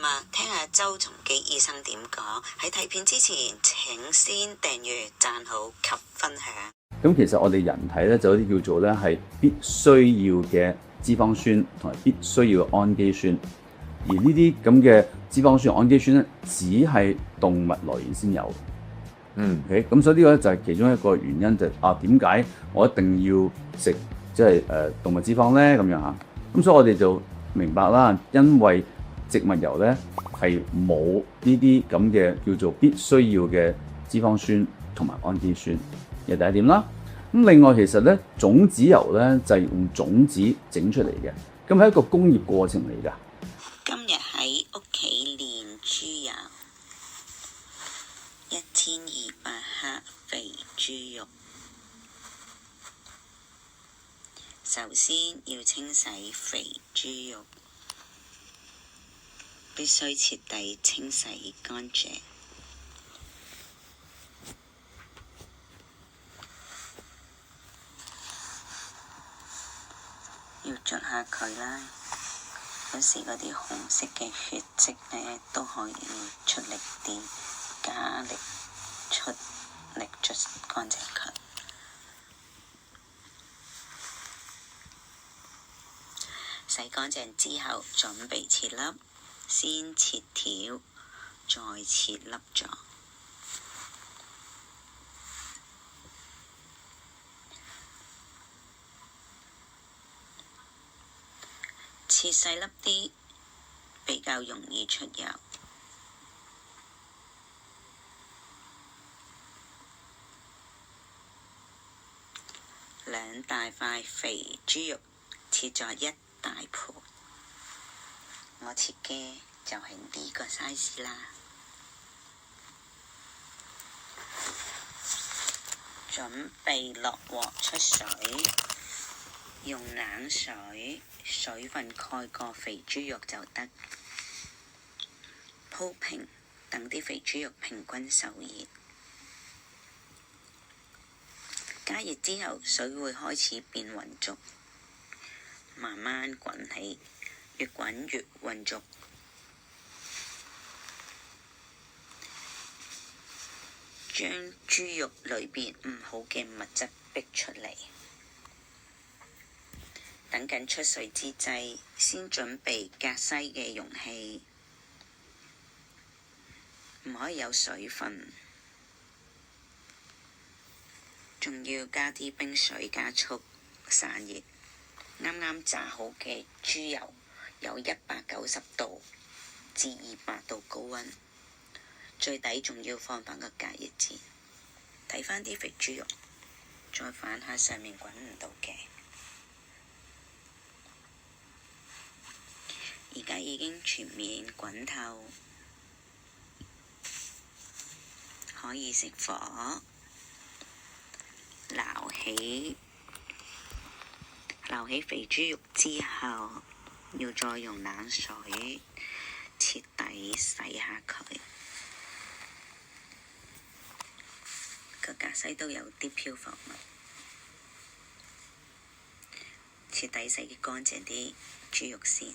啦，聽下周松基醫生點講。喺睇片之前，請先訂閱、讚好及分享。咁其實我哋人體咧就有啲叫做咧係必須要嘅脂肪酸同埋必須要嘅氨基酸，而呢啲咁嘅脂肪酸、氨基酸咧，只係動物來源先有。OK，咁所以呢個咧就係其中一個原因，就係點解我一定要食即係動物脂肪咧咁樣嚇。咁所以我哋就明白啦，因為植物油咧係冇呢啲咁嘅叫做必須要嘅脂肪酸同埋氨基酸，呢係第一點啦。咁另外其實咧種子油咧就係用種子整出嚟嘅，咁係一個工業過程嚟㗎。今日喺屋企練豬油，1200克肥豬肉。首先要清洗肥豬肉，必須徹底清洗乾淨。要捽下佢啦，有時嗰啲紅色嘅血跡呢都可以出力啲，加力出力捽乾淨佢。洗乾淨之後，準備切粒，先切條，再切粒狀。切細粒啲，比較容易出油。兩大塊肥豬肉切咗一大盤，我切嘅就係呢個 size 啦。準備落鑊出水，用冷水，水分蓋過肥豬肉就得。鋪平，等啲肥豬肉平均受熱。加熱之後，水會開始變渾濁，慢慢滾起，越滾越渾濁。將豬肉裏邊唔好嘅物質逼出嚟。等緊出水之際，先準備隔篩嘅容器，唔可以有水分，仲要加啲冰水加速散熱。啱啱炸好嘅豬油有190度至200度高溫，最底仲要放返個隔熱墊，睇返啲肥豬肉，再反下上面滾唔到嘅。而家已經全面滾透，可以熄火，撈起肥豬肉之後，要再用冷水徹底洗下佢。個隔篩都有啲漂浮物，徹底洗乾淨啲豬肉先。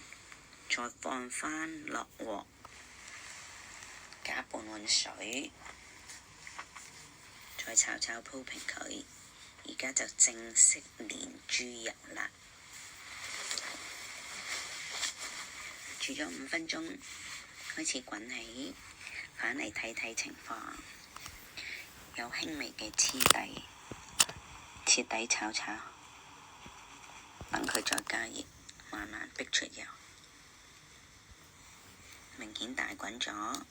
再放返落鑊，加半碗水，再炒炒鋪平佢。而家就正式練豬油啦。煮咗5分鐘，開始滾起，返嚟睇睇情況，有輕微嘅黐底，徹底炒炒，等佢再加熱，慢慢逼出油。明顯大滾咗，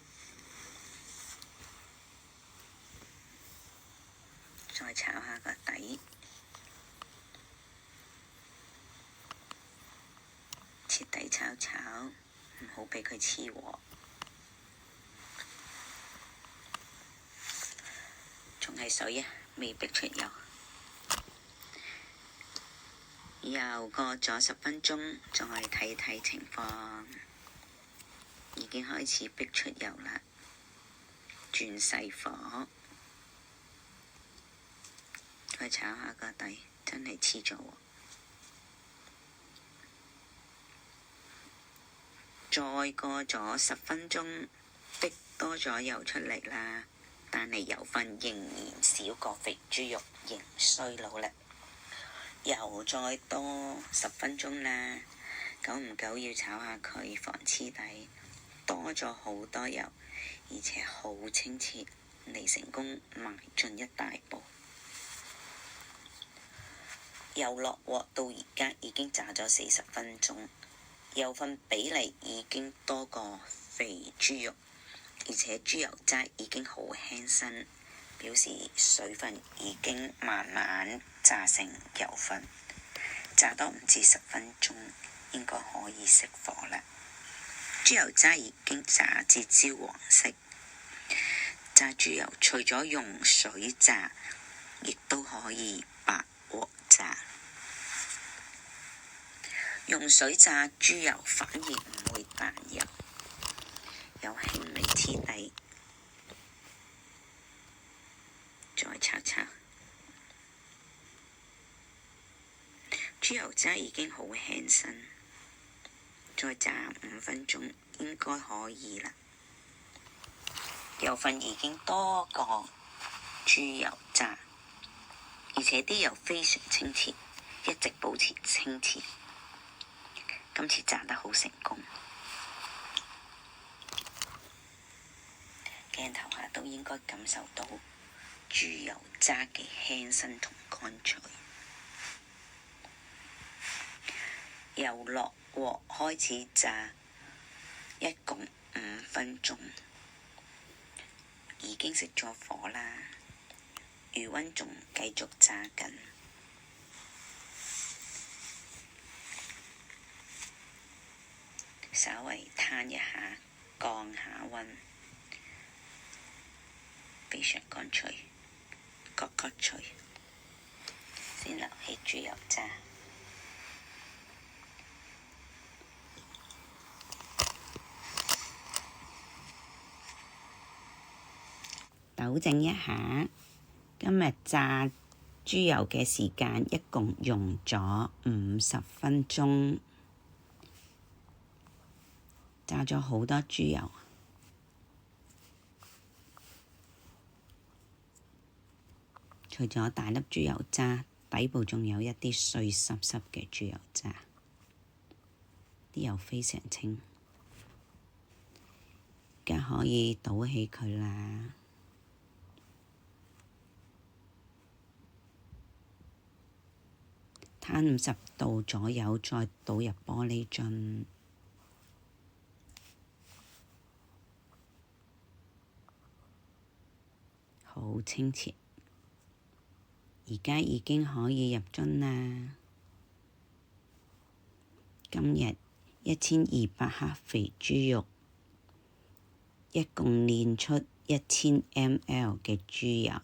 再炒下個底，徹底炒炒，唔好俾佢黐鑊。仲係水啊，未逼出油。又過咗10分鐘，再睇睇情況。已經開始逼出油啦，轉細火，再炒下個底，真係黐咗喎。再過咗10分鐘，逼多咗油出嚟啦，但係油分仍然少過肥豬肉，仍需努力。油再多10分鐘啦，久唔久要炒下佢防黐底。多咗好多油，而且好清澈，離成功邁進一大步。油落鑊到而家已經炸咗40分鐘，油分比例已經多過肥豬肉，而且豬油渣已經好輕身，表示水分已經慢慢炸成油分。炸多唔止10分鐘，應該可以熄火啦。豬油渣已經炸至焦黃色。炸豬油除咗用水炸，亦都可以白鑊炸。用水炸豬油反而唔會彈油，有輕微黐底。再炒炒，豬油渣已經好輕身，再炸5分鐘應該可以啦。油分已經多過豬油渣，而且啲油非常清澈，一直保持清澈。今次炸得好成功，鏡頭下都應該感受到豬油渣嘅輕身同乾脆。油落鑊開始炸，一共5分鐘，已經熄咗火啦，餘溫仲繼續炸緊。稍微攤一下，降下溫，非常乾脆，角角脆。先留起豬油渣，糾正一下，今日炸豬油嘅時間一共用咗50分鐘。炸咗好多豬油，除咗大粒豬油渣，底部仲有一啲碎濕濕嘅豬油渣，啲油非常清，而家可以倒起佢啦。攤50度左右，再倒入玻璃樽。好清澈，而家已經可以入樽啦。今日1200克肥豬肉，一共煉出1000 ml 嘅豬油。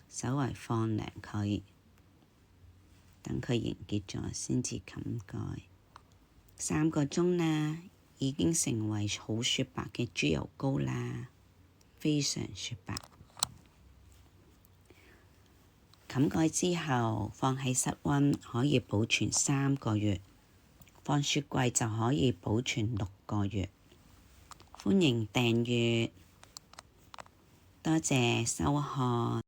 稍微放涼佢，等佢凝結咗先至冚蓋。3個鐘啦。已經成為好雪白嘅豬油膏啦，非常雪白。冚蓋之後放喺室溫可以保存3個月，放雪櫃就可以保存6個月。歡迎訂閱，多謝收看。